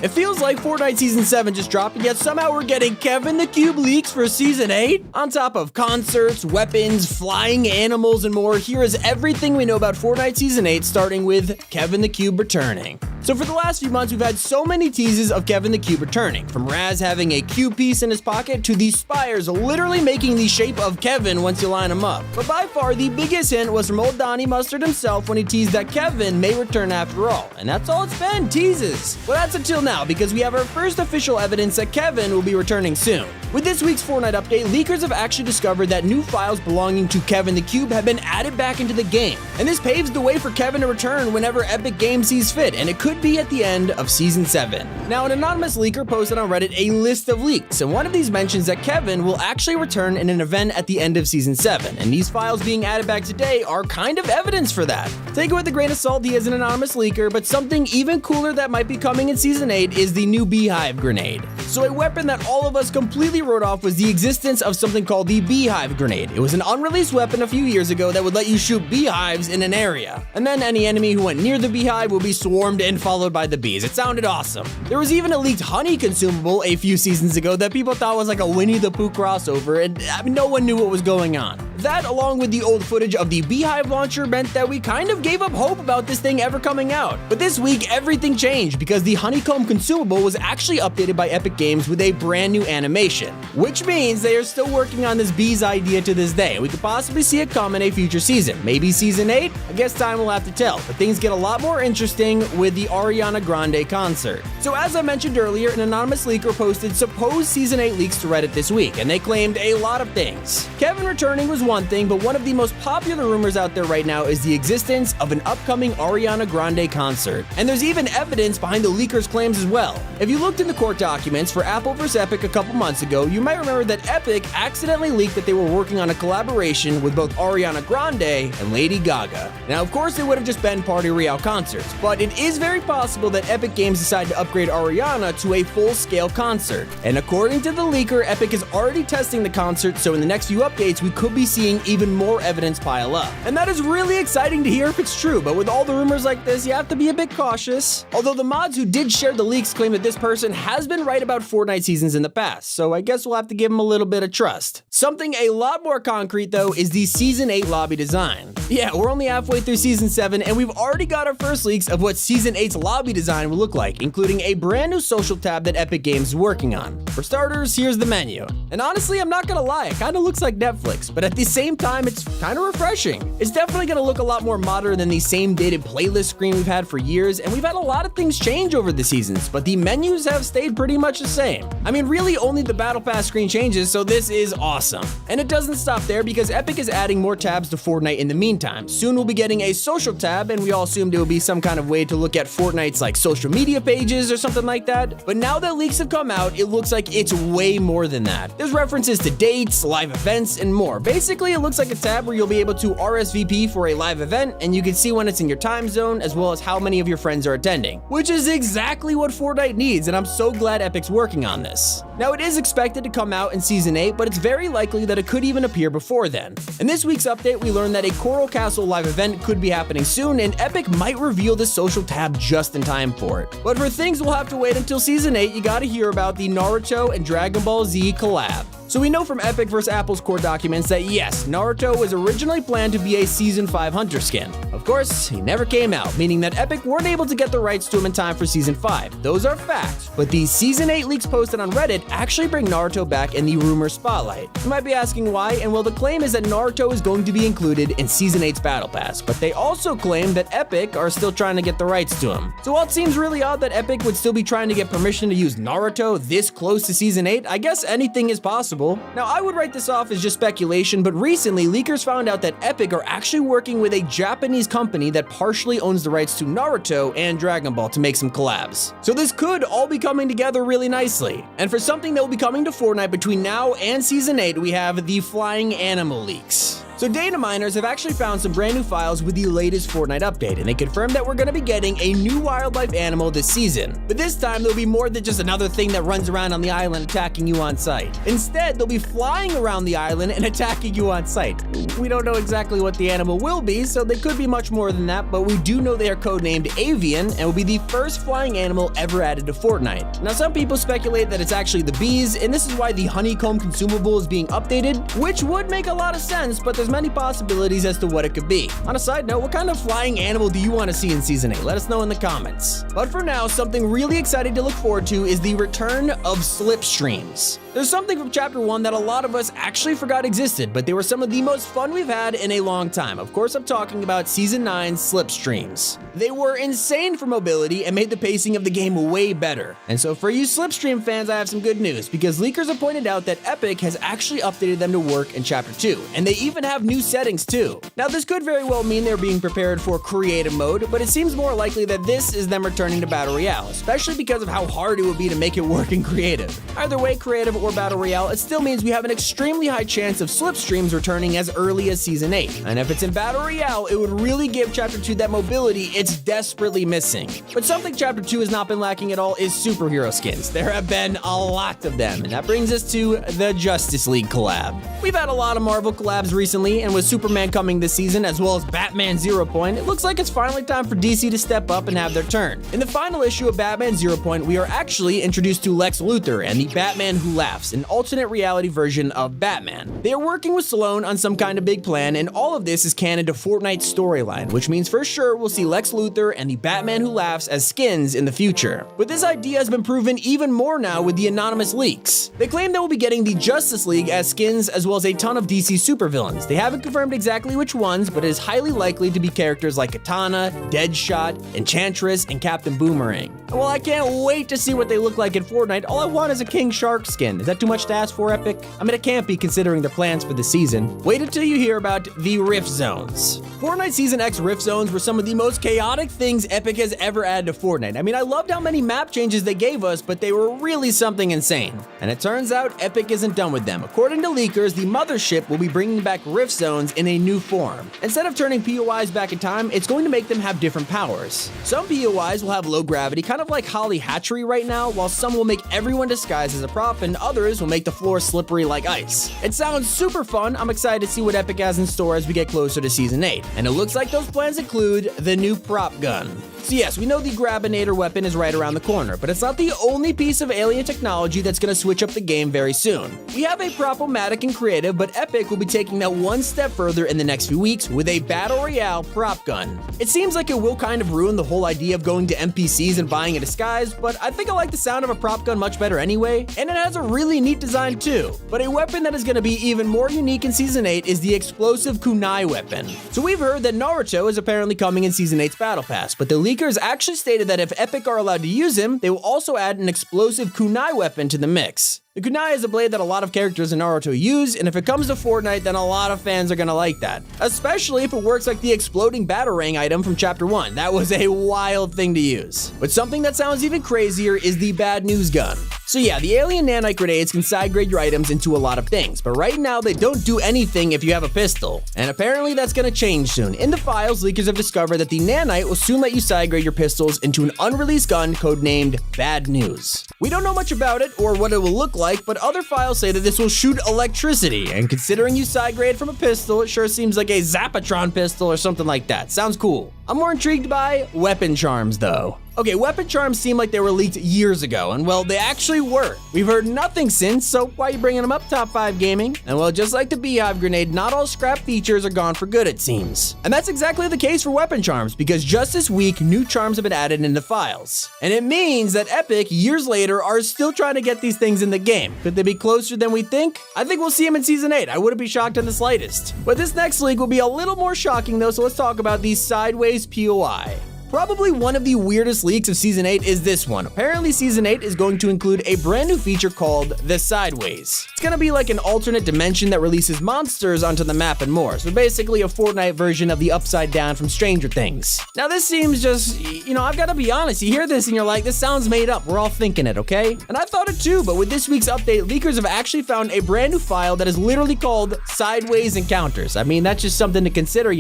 It feels like Fortnite Season 7 just dropped, and yet somehow we're getting Kevin the Cube leaks for Season 8? On top of concerts, weapons, flying animals, and more, here is everything we know about Fortnite Season 8, starting with Kevin the Cube returning. So for the last few months, we've had so many teases of Kevin the Cube returning, from Raz having a cube piece in his pocket to these spires literally making the shape of Kevin once you line them up. But by far, the biggest hint was from old Donnie Mustard himself when he teased that Kevin may return after all. And that's all it's been, teases. Well, that's until now, because we have our first official evidence that Kevin will be returning soon. With this week's Fortnite update, leakers have actually discovered that new files belonging to Kevin the Cube have been added back into the game. And this paves the way for Kevin to return whenever Epic Games sees fit, and it could be at the end of Season 7. Now, an anonymous leaker posted on Reddit a list of leaks, and one of these mentions that Kevin will actually return in an event at the end of Season 7, and these files being added back today are kind of evidence for that. Take it with a grain of salt, he is an anonymous leaker, but something even cooler that might be coming in Season 8 is the new Beehive grenade. So a weapon that all of us completely wrote off was the existence of something called the Beehive grenade. It was an unreleased weapon a few years ago that would let you shoot beehives in an area, and then any enemy who went near the beehive will be swarmed and followed by the bees. It sounded awesome. There was even a leaked honey consumable a few seasons ago that people thought was like a Winnie the Pooh crossover, and no one knew what was going on. That, along with the old footage of the Beehive launcher, meant that we kind of gave up hope about this thing ever coming out. But this week, everything changed because the honeycomb consumable was actually updated by Epic Games with a brand new animation, which means they are still working on this bees idea to this day. We could possibly see it come in a future season. Maybe Season 8? I guess time will have to tell, but things get a lot more interesting with the Ariana Grande concert. So as I mentioned earlier, an anonymous leaker posted supposed Season 8 leaks to Reddit this week, and they claimed a lot of things. Kevin returning was one thing, but one of the most popular rumors out there right now is the existence of an upcoming Ariana Grande concert. And there's even evidence behind the leaker's claims as well. If you looked in the court documents for Apple vs. Epic a couple months ago, you might remember that Epic accidentally leaked that they were working on a collaboration with both Ariana Grande and Lady Gaga. Now, of course, it would have just been Party Royale concerts, but it is very possible that Epic Games decided to upgrade Ariana to a full-scale concert. And according to the leaker, Epic is already testing the concert, so in the next few updates, we could be seeing even more evidence pile up. And that is really exciting to hear if it's true, but with all the rumors like this, you have to be a bit cautious. Although the mods who did share the leaks claim that this person has been right about Fortnite seasons in the past, so I guess we'll have to give him a little bit of trust. Something a lot more concrete, though, is the Season 8 lobby design. Yeah, we're only halfway through Season 7, and we've already got our first leaks of what Season 8's lobby design will look like, including a brand new social tab that Epic Games is working on. For starters, here's the menu. And honestly, I'm not gonna lie, it kinda looks like Netflix, but at the same time, it's kinda refreshing. It's definitely gonna look a lot more modern than the same dated playlist screen we've had for years, and we've had a lot of things change over the seasons, but the menus have stayed pretty much the same. I mean, really only the Battle Pass screen changes, so this is awesome. And it doesn't stop there because Epic is adding more tabs to Fortnite in the meantime. Soon we'll be getting a social tab, and we all assumed it would be some kind of way to look at Fortnite's like social media pages or something like that. But now that leaks have come out, it looks like it's way more than that. There's references to dates, live events, and more. Basically, it looks like a tab where you'll be able to RSVP for a live event, and you can see when it's in your time zone, as well as how many of your friends are attending, which is exactly what Fortnite needs, and I'm so glad Epic's working on this. Now, it is expected to come out in Season 8, but it's very likely that it could even appear before then. In this week's update, we learned that a Coral Castle live event could be happening soon, and Epic might reveal the social tab just in time for it. But for things we'll have to wait until Season 8, you gotta hear about the Naruto and Dragon Ball Z collab. So we know from Epic vs. Apple's core documents that yes, Naruto was originally planned to be a Season 5 Hunter skin. Of course, he never came out, meaning that Epic weren't able to get the rights to him in time for Season 5. Those are facts, but the Season 8 leaks posted on Reddit actually bring Naruto back in the rumor spotlight. You might be asking why, and well, the claim is that Naruto is going to be included in Season 8's Battle Pass, but they also claim that Epic are still trying to get the rights to him. So while it seems really odd that Epic would still be trying to get permission to use Naruto this close to Season 8, I guess anything is possible. Now, I would write this off as just speculation, but recently, leakers found out that Epic are actually working with a Japanese company that partially owns the rights to Naruto and Dragon Ball to make some collabs. So this could all be coming together really nicely. And for something that will be coming to Fortnite between now and Season 8, we have the flying animal leaks. So data miners have actually found some brand new files with the latest Fortnite update, and they confirmed that we're going to be getting a new wildlife animal this season. But this time, there'll be more than just another thing that runs around on the island attacking you on sight. Instead, they'll be flying around the island and attacking you on sight. We don't know exactly what the animal will be, so they could be much more than that, but we do know they are codenamed Avian and will be the first flying animal ever added to Fortnite. Now, some people speculate that it's actually the bees, and this is why the honeycomb consumable is being updated, which would make a lot of sense, but there's many possibilities as to what it could be. On a side note, what kind of flying animal do you want to see in Season 8? Let us know in the comments. But for now, something really exciting to look forward to is the return of slipstreams. There's something from Chapter 1 that a lot of us actually forgot existed, but they were some of the most fun we've had in a long time. Of course, I'm talking about Season 9's slipstreams. They were insane for mobility and made the pacing of the game way better. And so for you slipstream fans, I have some good news, because leakers have pointed out that Epic has actually updated them to work in Chapter 2, and they even have new settings too. Now, this could very well mean they're being prepared for creative mode, but it seems more likely that this is them returning to Battle Royale, especially because of how hard it would be to make it work in creative. Either way, creative or Battle Royale, it still means we have an extremely high chance of slipstreams returning as early as Season 8. And if it's in Battle Royale, it would really give Chapter 2 that mobility it's desperately missing. But something Chapter 2 has not been lacking at all is superhero skins. There have been a lot of them, and that brings us to the Justice League collab. We've had a lot of Marvel collabs recently, and with Superman coming this season, as well as Batman Zero Point, it looks like it's finally time for DC to step up and have their turn. In the final issue of Batman Zero Point, we are actually introduced to Lex Luthor and the Batman Who Laughs, an alternate reality version of Batman. They are working with Stallone on some kind of big plan, and all of this is canon to Fortnite's storyline, which means for sure we'll see Lex Luthor and the Batman Who Laughs as skins in the future. But this idea has been proven even more now with the anonymous leaks. They claim that we'll be getting the Justice League as skins, as well as a ton of DC supervillains. They haven't confirmed exactly which ones, but it is highly likely to be characters like Katana, Deadshot, Enchantress, and Captain Boomerang. And while I can't wait to see what they look like in Fortnite, all I want is a King Shark skin. Is that too much to ask for, Epic? I mean, it can't be considering their plans for the season. Wait until you hear about the Rift Zones. Fortnite Season X Rift Zones were some of the most chaotic things Epic has ever added to Fortnite. I mean, I loved how many map changes they gave us, but they were really something insane. And it turns out Epic isn't done with them. According to leakers, the mothership will be bringing back Rift Zones in a new form. Instead of turning POIs back in time, it's going to make them have different powers. Some POIs will have low gravity, kind of like Holly Hatchery right now, while some will make everyone disguised as a prop, and others will make the floor slippery like ice. It sounds super fun. I'm excited to see what Epic has in store as we get closer to Season 8. And it looks like those plans include the new prop gun. So yes, we know the Grabinator weapon is right around the corner, but it's not the only piece of alien technology that's going to switch up the game very soon. We have a Prop-O-Matic in creative, but Epic will be taking that one step further in the next few weeks with a Battle Royale prop gun. It seems like it will kind of ruin the whole idea of going to NPCs and buying a disguise, but I think I like the sound of a prop gun much better anyway, and it has a really neat design too. But a weapon that is going to be even more unique in Season 8 is the explosive kunai weapon. So we've heard that Naruto is apparently coming in Season 8's Battle Pass, but the leakers actually stated that if Epic are allowed to use him, they will also add an explosive kunai weapon to the mix. The kunai is a blade that a lot of characters in Naruto use, and if it comes to Fortnite, then a lot of fans are gonna like that. Especially if it works like the exploding Batarang item from Chapter 1. That was a wild thing to use. But something that sounds even crazier is the bad news gun. So yeah, the alien nanite grenades can side grade your items into a lot of things, but right now they don't do anything if you have a pistol. And apparently that's gonna change soon. In the files, leakers have discovered that the nanite will soon let you side grade your pistols into an unreleased gun codenamed Bad News. We don't know much about it or what it will look like, but other files say that this will shoot electricity, and considering you side grade from a pistol, it sure seems like a Zapatron pistol or something like that. Sounds cool. I'm more intrigued by weapon charms though. Okay, weapon charms seem like they were leaked years ago, and well, they actually were. We've heard nothing since, so why are you bringing them up, Top 5 Gaming? And well, just like the Beehive Grenade, not all scrap features are gone for good, it seems. And that's exactly the case for weapon charms, because just this week, new charms have been added into files. And it means that Epic, years later, are still trying to get these things in the game. Could they be closer than we think? I think we'll see them in Season 8. I wouldn't be shocked in the slightest. But this next leak will be a little more shocking though, so let's talk about the Sideways POI. Probably one of the weirdest leaks of Season 8 is this one. Apparently, Season 8 is going to include a brand new feature called the Sideways. It's gonna be like an alternate dimension that releases monsters onto the map and more. So basically a Fortnite version of the Upside Down from Stranger Things. Now this seems just, I've gotta be honest, you hear this and you're like, this sounds made up. We're all thinking it, okay? And I thought it too, but with this week's update, leakers have actually found a brand new file that is literally called Sideways Encounters. I mean, that's just something to consider,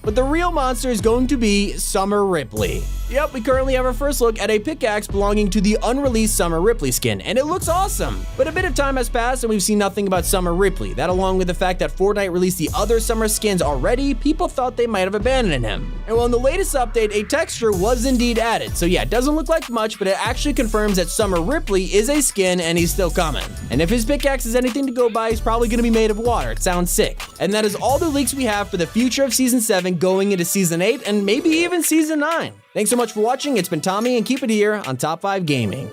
But the real monster is going to be Summer Ripley. Yep, we currently have our first look at a pickaxe belonging to the unreleased Summer Ripley skin, and it looks awesome. But a bit of time has passed and we've seen nothing about Summer Ripley. That, along with the fact that Fortnite released the other summer skins already, people thought they might have abandoned him. And well, in the latest update, a texture was indeed added. So yeah, it doesn't look like much, but it actually confirms that Summer Ripley is a skin and he's still coming. And if his pickaxe is anything to go by, he's probably gonna be made of water. It sounds sick. And that is all the leaks we have for the future of Season 7 going into Season 8 and maybe even Season 9. Thanks so much for watching. It's been Tommy, and keep it here on Top 5 Gaming.